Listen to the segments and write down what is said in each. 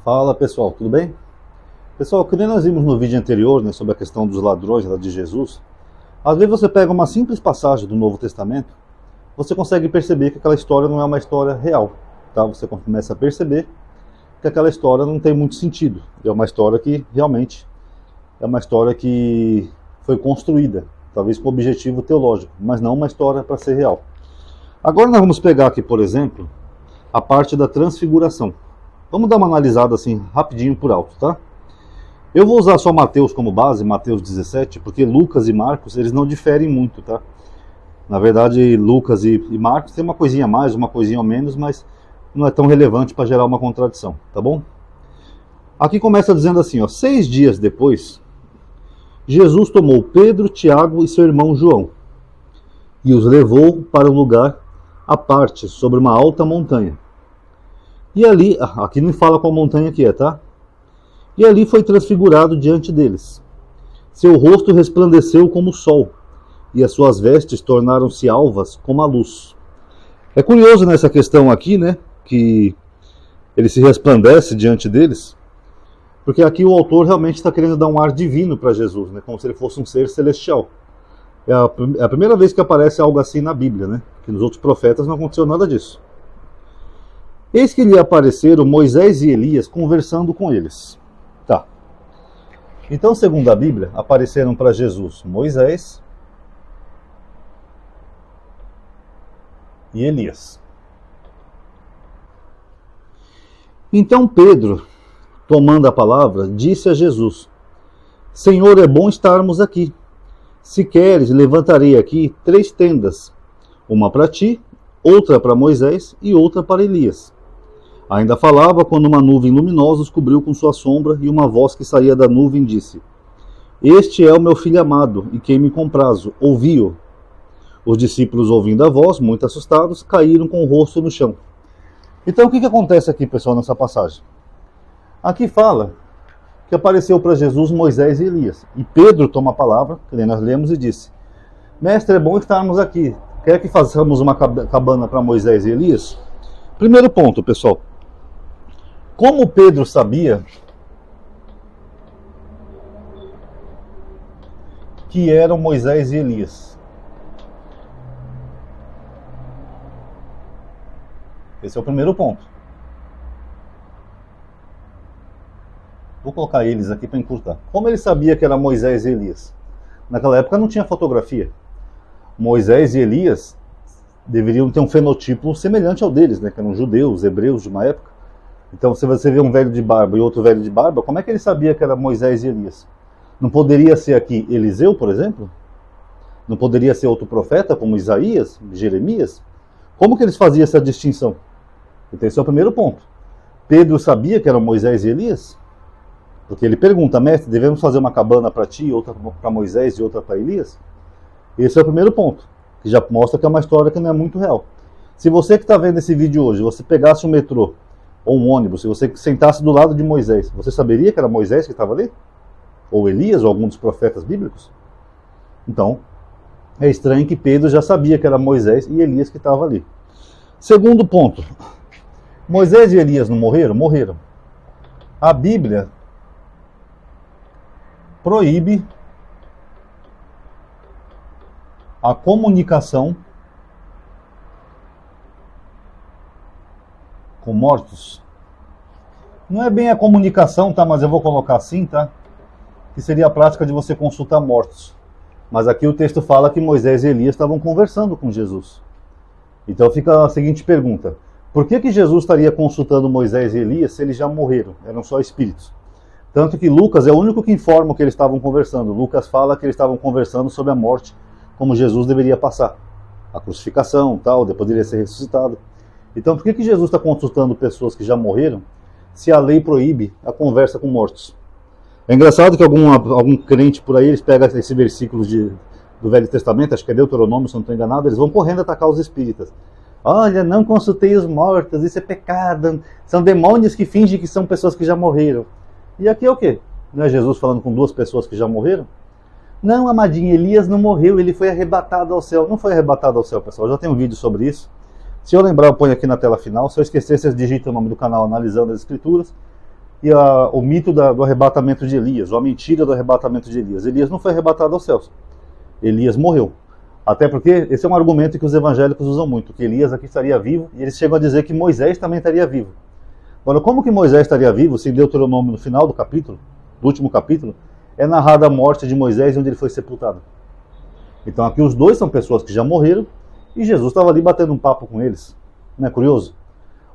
Fala pessoal, tudo bem? Pessoal, que nem nós vimos no vídeo anterior, né, sobre a questão dos ladrões lá de Jesus, às vezes você pega uma simples passagem do Novo Testamento, você consegue perceber que aquela história não é uma história real, tá? Você começa a perceber que aquela história não tem muito sentido, é uma história que realmente é uma história que foi construída, talvez com objetivo teológico, mas não uma história para ser real. Agora nós vamos pegar aqui, por exemplo, a parte da transfiguração. Vamos dar uma analisada assim, rapidinho por alto, tá? Eu vou usar só Mateus como base, Mateus 17, porque Lucas e Marcos, eles não diferem muito, tá? Na verdade, Lucas e Marcos tem uma coisinha a mais, uma coisinha a menos, mas não é tão relevante para gerar uma contradição, tá bom? Aqui começa dizendo assim, ó, 6 dias depois, Jesus tomou Pedro, Tiago e seu irmão João e os levou para um lugar à parte, sobre uma alta montanha. E ali, aqui não fala qual montanha que é, tá? E ali foi transfigurado diante deles. Seu rosto resplandeceu como o sol, e as suas vestes tornaram-se alvas como a luz. É curioso nessa questão aqui, né, que ele se resplandece diante deles, porque aqui o autor realmente está querendo dar um ar divino para Jesus, né, como se ele fosse um ser celestial. É a primeira vez que aparece algo assim na Bíblia, né, que nos outros profetas não aconteceu nada disso. Eis que lhe apareceram Moisés e Elias conversando com eles. Tá. Então, segundo a Bíblia, apareceram para Jesus Moisés e Elias. Então Pedro, tomando a palavra, disse a Jesus: Senhor, é bom estarmos aqui. Se queres, levantarei aqui 3 tendas, uma para ti, outra para Moisés e outra para Elias. Ainda falava quando uma nuvem luminosa os cobriu com sua sombra, e uma voz que saía da nuvem disse: Este é o meu filho amado, em quem me comprazo, ouvi-o. Os discípulos, ouvindo a voz, muito assustados, caíram com o rosto no chão. Então o que acontece aqui, pessoal, nessa passagem? Aqui fala que apareceu para Jesus Moisés e Elias. E Pedro toma a palavra, que nós lemos, e disse: Mestre, é bom estarmos aqui. Quer que façamos uma cabana para Moisés e Elias? Primeiro ponto, pessoal. Como Pedro sabia que eram Moisés e Elias? Esse é o primeiro ponto. Vou colocar eles aqui para encurtar. Como ele sabia que era Moisés e Elias? Naquela época não tinha fotografia. Moisés e Elias deveriam ter um fenotipo semelhante ao deles, né? Que eram judeus, hebreus de uma época. Então, se você vê um velho de barba e outro velho de barba, como é que ele sabia que era Moisés e Elias? Não poderia ser aqui Eliseu, por exemplo? Não poderia ser outro profeta, como Isaías, Jeremias? Como que eles faziam essa distinção? Então, esse é o primeiro ponto. Pedro sabia que eram Moisés e Elias? Porque ele pergunta: mestre, devemos fazer uma cabana para ti, outra para Moisés e outra para Elias? Esse é o primeiro ponto, que já mostra que é uma história que não é muito real. Se você que está vendo esse vídeo hoje, você pegasse um metrô ou um ônibus, se você sentasse do lado de Moisés, você saberia que era Moisés que estava ali? Ou Elias, ou algum dos profetas bíblicos? Então, é estranho que Pedro já sabia que era Moisés e Elias que estava ali. Segundo ponto, Moisés e Elias não morreram? Morreram. A Bíblia proíbe a comunicação com mortos. Não é bem a comunicação, tá? Mas eu vou colocar assim, tá? Que seria a prática de você consultar mortos. Mas aqui o texto fala que Moisés e Elias estavam conversando com Jesus. Então fica a seguinte pergunta: por que Jesus estaria consultando Moisés e Elias se eles já morreram? Eram só espíritos. Tanto que Lucas é o único que informa que eles estavam conversando. Lucas fala que eles estavam conversando sobre a morte, como Jesus deveria passar. A crucificação, tal, depois deveria ser ressuscitado. Então por que Jesus está consultando pessoas que já morreram, se a lei proíbe a conversa com mortos? É engraçado que algum crente por aí, eles pegam esse versículo do Velho Testamento, acho que é Deuteronômio, se não estou enganado, eles vão correndo atacar os espíritas. Olha, não consultei os mortos, isso é pecado, são demônios que fingem que são pessoas que já morreram. E aqui é o quê? Não é Jesus falando com 2 pessoas que já morreram? Não, amadinho, Elias não morreu, ele foi arrebatado ao céu. Não foi arrebatado ao céu, pessoal, eu já tenho um vídeo sobre isso. Se eu lembrar, eu ponho aqui na tela final. Se eu esquecer, vocês digitam o nome do canal Analisando as Escrituras. e o mito do arrebatamento de Elias, ou a mentira do arrebatamento de Elias. Elias não foi arrebatado aos céus. Elias morreu. Até porque esse é um argumento que os evangélicos usam muito, que Elias aqui estaria vivo, e eles chegam a dizer que Moisés também estaria vivo. Agora, como que Moisés estaria vivo se em Deuteronômio, no final do capítulo, do último capítulo, é narrada a morte de Moisés e onde ele foi sepultado? Então aqui os dois são pessoas que já morreram, e Jesus estava ali batendo um papo com eles. Não é curioso?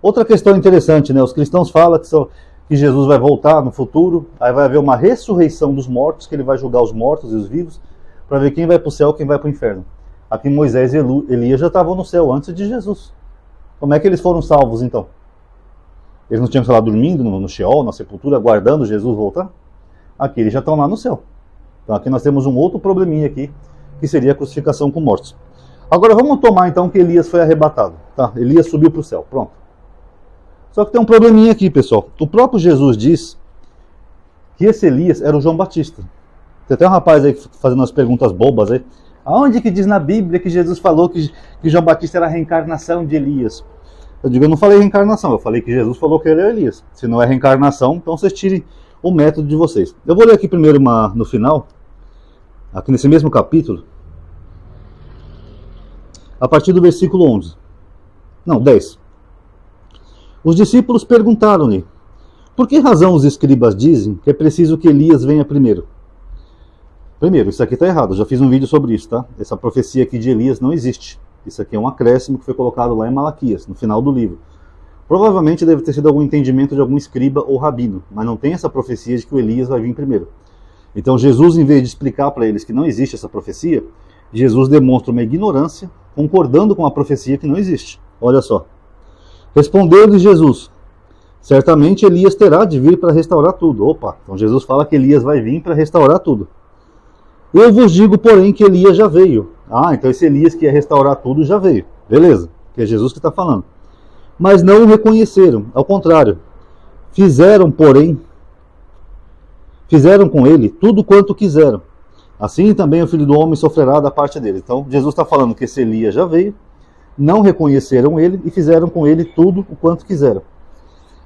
Outra questão interessante, né? Os cristãos falam que Jesus vai voltar no futuro, aí vai haver uma ressurreição dos mortos, que ele vai julgar os mortos e os vivos, para ver quem vai para o céu e quem vai para o inferno. Aqui Moisés e Elias já estavam no céu antes de Jesus. Como é que eles foram salvos então? Eles não tinham que estar lá dormindo no Sheol, na sepultura, aguardando Jesus voltar? Aqui eles já estão lá no céu. Então aqui nós temos um outro probleminha aqui, que seria a crucificação com mortos. Agora vamos tomar então que Elias foi arrebatado. Tá? Elias subiu para o céu, pronto. Só que tem um probleminha aqui, pessoal. O próprio Jesus diz que esse Elias era o João Batista. Tem até um rapaz aí fazendo umas perguntas bobas aí. Aonde que diz na Bíblia que Jesus falou que João Batista era a reencarnação de Elias? Eu digo, eu não falei reencarnação, eu falei que Jesus falou que ele é Elias. Se não é reencarnação, então vocês tirem o método de vocês. Eu vou ler aqui primeiro no final, aqui nesse mesmo capítulo, a partir do versículo 11. Não, 10. Os discípulos perguntaram-lhe, por que razão os escribas dizem que é preciso que Elias venha primeiro? Primeiro, isso aqui está errado, eu já fiz um vídeo sobre isso, tá? Essa profecia aqui de Elias não existe. Isso aqui é um acréscimo que foi colocado lá em Malaquias, no final do livro. Provavelmente deve ter sido algum entendimento de algum escriba ou rabino, mas não tem essa profecia de que o Elias vai vir primeiro. Então Jesus, em vez de explicar para eles que não existe essa profecia, Jesus demonstra uma ignorância, concordando com a profecia que não existe. Olha só. Respondeu-lhe Jesus, certamente Elias terá de vir para restaurar tudo. Opa, então Jesus fala que Elias vai vir para restaurar tudo. Eu vos digo, porém, que Elias já veio. Ah, então esse Elias que ia restaurar tudo já veio. Beleza, que é Jesus que está falando. Mas não o reconheceram, ao contrário. Fizeram com ele tudo quanto quiseram. Assim também o Filho do Homem sofrerá da parte dele. Então Jesus está falando que esse Elias já veio, não reconheceram ele e fizeram com ele tudo o quanto quiseram.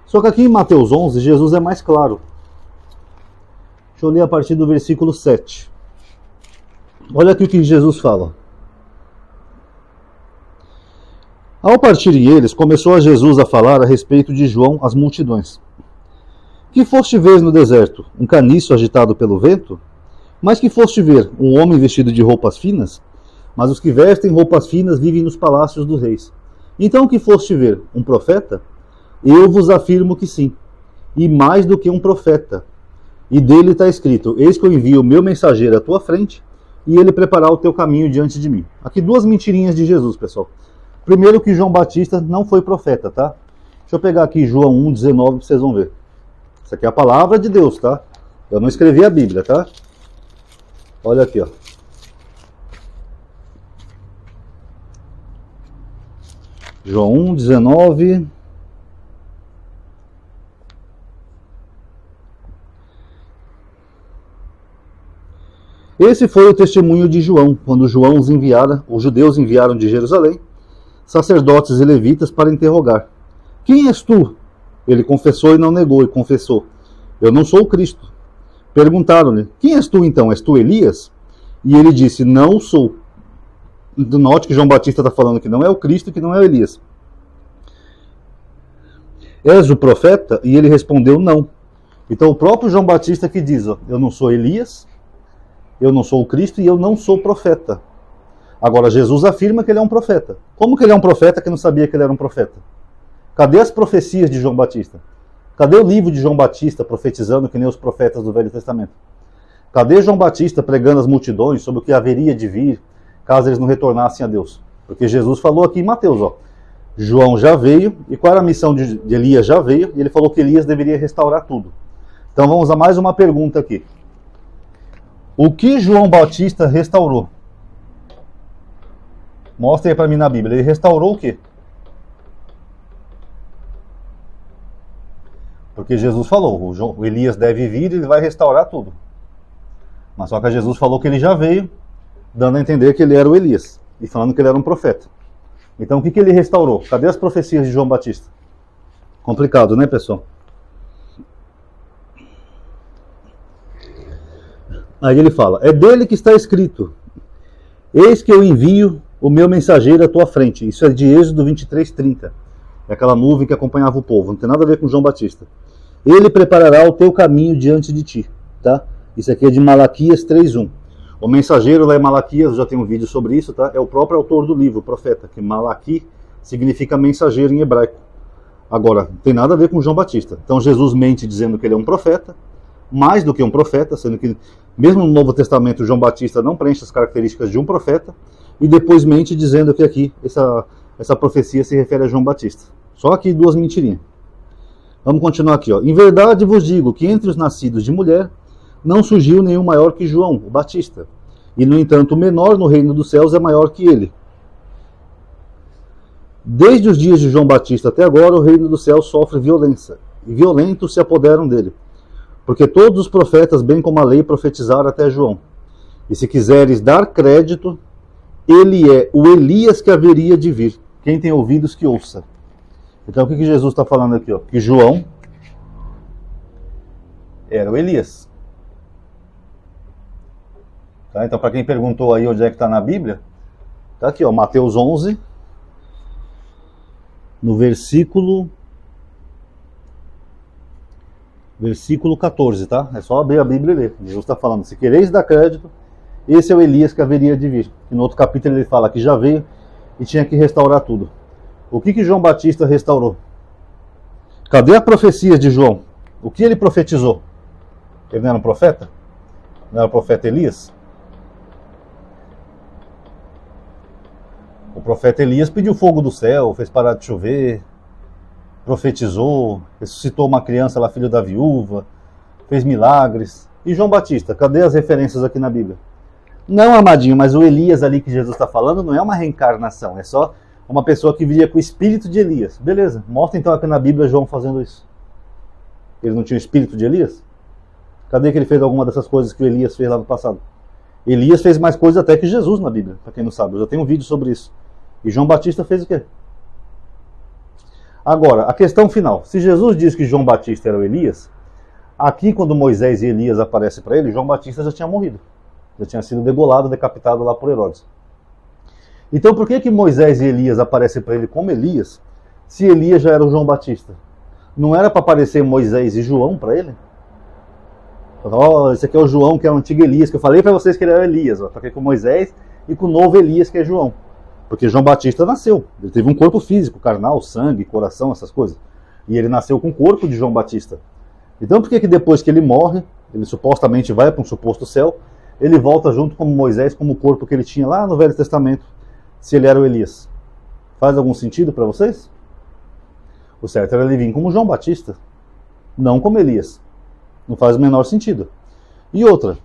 Só que aqui em Mateus 11, Jesus é mais claro. Deixa eu ler a partir do versículo 7. Olha aqui o que Jesus fala. Ao partirem eles, começou Jesus a falar a respeito de João às multidões. Que foste ver no deserto? Um caniço agitado pelo vento? Mas que foste ver? Um homem vestido de roupas finas? Mas os que vestem roupas finas vivem nos palácios dos reis. Então o que foste ver? Um profeta? Eu vos afirmo que sim. E mais do que um profeta. E dele está escrito, eis que eu envio o meu mensageiro à tua frente, e ele preparar o teu caminho diante de mim. Aqui duas mentirinhas de Jesus, pessoal. Primeiro que João Batista não foi profeta, tá? Deixa eu pegar aqui João 1,19 para vocês vão ver. Isso aqui é a palavra de Deus, tá? Eu não escrevi a Bíblia, tá? Olha aqui, ó. João 1,19. Esse foi o testemunho de João, quando os judeus enviaram de Jerusalém sacerdotes e levitas para interrogar. Quem és tu? Ele confessou e não negou, e confessou. Eu não sou o Cristo. Perguntaram-lhe, quem és tu então? És tu Elias? E ele disse, não sou. Note que João Batista está falando que não é o Cristo, que não é o Elias. És o profeta? E ele respondeu, não. Então o próprio João Batista que diz, ó, eu não sou Elias, eu não sou o Cristo e eu não sou profeta. Agora Jesus afirma que ele é um profeta. Como que ele é um profeta que não sabia que ele era um profeta? Cadê as profecias de João Batista? Cadê o livro de João Batista profetizando que nem os profetas do Velho Testamento? Cadê João Batista pregando às multidões sobre o que haveria de vir caso eles não retornassem a Deus? Porque Jesus falou aqui em Mateus, ó, João já veio, e qual era a missão de Elias? Já veio, e ele falou que Elias deveria restaurar tudo. Então vamos a mais uma pergunta aqui. O que João Batista restaurou? Mostra aí para mim na Bíblia. Ele restaurou o quê? Porque Jesus falou, o Elias deve vir e ele vai restaurar tudo. Mas só que Jesus falou que ele já veio, dando a entender que ele era o Elias, e falando que ele era um profeta. Então o que ele restaurou? Cadê as profecias de João Batista? Complicado, né, pessoal? Aí ele fala, é dele que está escrito, eis que eu envio o meu mensageiro à tua frente. Isso é de Êxodo 23:30. É aquela nuvem que acompanhava o povo, não tem nada a ver com João Batista. Ele preparará o teu caminho diante de ti. Tá? Isso aqui é de Malaquias 3:1. O mensageiro lá em Malaquias, já tem um vídeo sobre isso, tá? É o próprio autor do livro, o profeta, que Malaqui significa mensageiro em hebraico. Agora, não tem nada a ver com João Batista. Então Jesus mente dizendo que ele é um profeta, mais do que um profeta, sendo que mesmo no Novo Testamento João Batista não preenche as características de um profeta, e depois mente dizendo que aqui essa profecia se refere a João Batista. Só aqui duas mentirinhas. Vamos continuar aqui, ó. Em verdade vos digo que entre os nascidos de mulher não surgiu nenhum maior que João, o Batista. E, no entanto, o menor no reino dos céus é maior que ele. Desde os dias de João Batista até agora, o reino dos céus sofre violência, e violentos se apoderam dele. Porque todos os profetas, bem como a lei, profetizaram até João. E se quiseres dar crédito, ele é o Elias que haveria de vir. Quem tem ouvidos que ouça. Então o que Jesus está falando aqui? Ó? Que João era o Elias. Tá? Então para quem perguntou aí onde é que está na Bíblia, está aqui, ó, Mateus 11, no versículo 14, tá? É só abrir a Bíblia e ler. Jesus está falando, se quereis dar crédito, esse é o Elias que haveria de vir. E no outro capítulo ele fala que já veio e tinha que restaurar tudo. O que João Batista restaurou? Cadê a profecia de João? O que ele profetizou? Ele não era um profeta? Não era o profeta Elias? O profeta Elias pediu fogo do céu, fez parar de chover, profetizou, ressuscitou uma criança lá, filho da viúva, fez milagres. E João Batista? Cadê as referências aqui na Bíblia? Não, amadinho, mas o Elias ali que Jesus está falando não é uma reencarnação, é só uma pessoa que vivia com o espírito de Elias. Beleza, mostra então aqui na Bíblia João fazendo isso. Ele não tinha o espírito de Elias? Cadê que ele fez alguma dessas coisas que o Elias fez lá no passado? Elias fez mais coisas até que Jesus na Bíblia, para quem não sabe. Eu já tenho um vídeo sobre isso. E João Batista fez o quê? Agora, a questão final. Se Jesus diz que João Batista era o Elias, aqui quando Moisés e Elias aparecem para ele, João Batista já tinha morrido. Já tinha sido degolado, decapitado lá por Herodes. Então por que Moisés e Elias aparecem para ele como Elias, se Elias já era o João Batista? Não era para aparecer Moisés e João para ele? Ó, esse aqui é o João, que é o antigo Elias, que eu falei para vocês que ele era Elias. Está aqui com Moisés e com o novo Elias, que é João. Porque João Batista nasceu. Ele teve um corpo físico, carnal, sangue, coração, essas coisas. E ele nasceu com o corpo de João Batista. Então por que depois que ele morre, ele supostamente vai para um suposto céu, ele volta junto com Moisés, como o corpo que ele tinha lá no Velho Testamento, se ele era o Elias? Faz algum sentido para vocês? O certo era ele vir como João Batista, não como Elias. Não faz o menor sentido. E outra,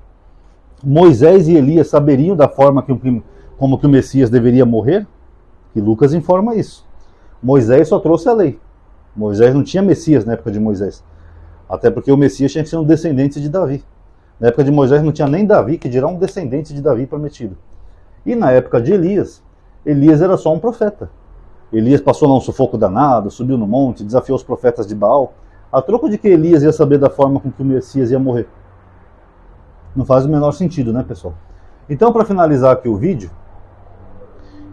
Moisés e Elias saberiam da forma como que o Messias deveria morrer? E Lucas informa isso. Moisés só trouxe a lei. Moisés não tinha Messias na época de Moisés. Até porque o Messias tinha que ser um descendente de Davi. Na época de Moisés não tinha nem Davi, que dirá um descendente de Davi prometido. E na época de Elias, Elias era só um profeta. Elias passou lá um sufoco danado, subiu no monte, desafiou os profetas de Baal. A troco de que Elias ia saber da forma com que o Messias ia morrer? Não faz o menor sentido, né, pessoal? Então, para finalizar aqui o vídeo,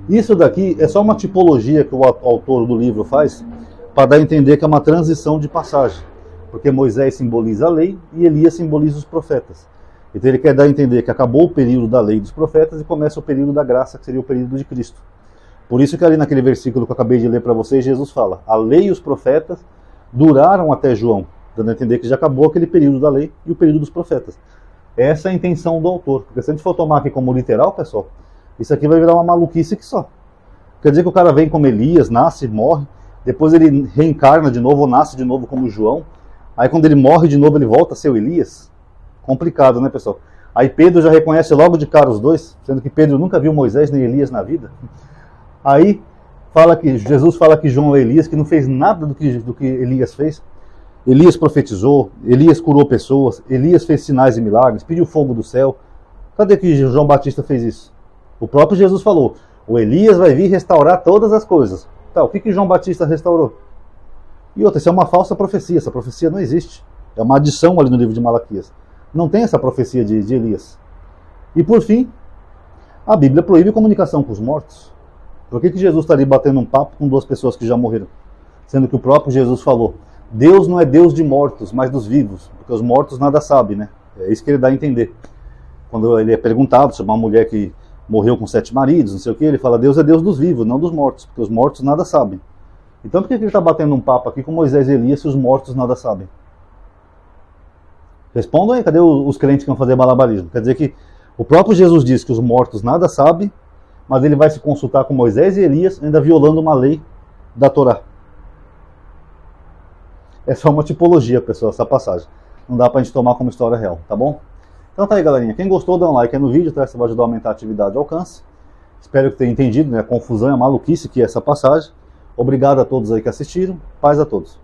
isso daqui é só uma tipologia que o autor do livro faz para dar a entender que é uma transição de passagem. Porque Moisés simboliza a lei e Elias simboliza os profetas. Então ele quer dar a entender que acabou o período da lei dos profetas e começa o período da graça, que seria o período de Cristo. Por isso que ali naquele versículo que eu acabei de ler para vocês, Jesus fala, a lei e os profetas duraram até João, dando a entender que já acabou aquele período da lei e o período dos profetas. Essa é a intenção do autor. Porque se a gente for tomar aqui como literal, pessoal, isso aqui vai virar uma maluquice que só. Quer dizer que o cara vem como Elias, nasce, morre, depois ele reencarna de novo ou nasce de novo como João. Aí quando ele morre de novo ele volta a ser o Elias. Complicado, né, pessoal? Aí Pedro já reconhece logo de cara os dois, sendo que Pedro nunca viu Moisés nem Elias na vida. Aí Jesus fala que João é Elias, que não fez nada do que Elias fez. Elias profetizou, Elias curou pessoas, Elias fez sinais e milagres, pediu fogo do céu. Cadê que João Batista fez isso? O próprio Jesus falou, o Elias vai vir restaurar todas as coisas. Tá, o que João Batista restaurou? E outra, isso é uma falsa profecia, essa profecia não existe. É uma adição ali no livro de Malaquias. Não tem essa profecia de Elias. E por fim, a Bíblia proíbe comunicação com os mortos. Por que Jesus estaria batendo um papo com duas pessoas que já morreram? Sendo que o próprio Jesus falou, Deus não é Deus de mortos, mas dos vivos, porque os mortos nada sabem, né? É isso que ele dá a entender. Quando ele é perguntado sobre uma mulher que morreu com 7 maridos, não sei o que, ele fala, Deus é Deus dos vivos, não dos mortos, porque os mortos nada sabem. Então por que ele está batendo um papo aqui com Moisés e Elias se os mortos nada sabem? Respondam aí, cadê os crentes que vão fazer malabarismo? Quer dizer que o próprio Jesus diz que os mortos nada sabem, mas ele vai se consultar com Moisés e Elias, ainda violando uma lei da Torá. É só uma tipologia, pessoal, essa passagem. Não dá pra gente tomar como história real, tá bom? Então tá aí, galerinha. Quem gostou, dá um like aí no vídeo, tá? Isso vai ajudar a aumentar a atividade e alcance. Espero que tenha entendido, né? A confusão e a maluquice que é essa passagem. Obrigado a todos aí que assistiram. Paz a todos.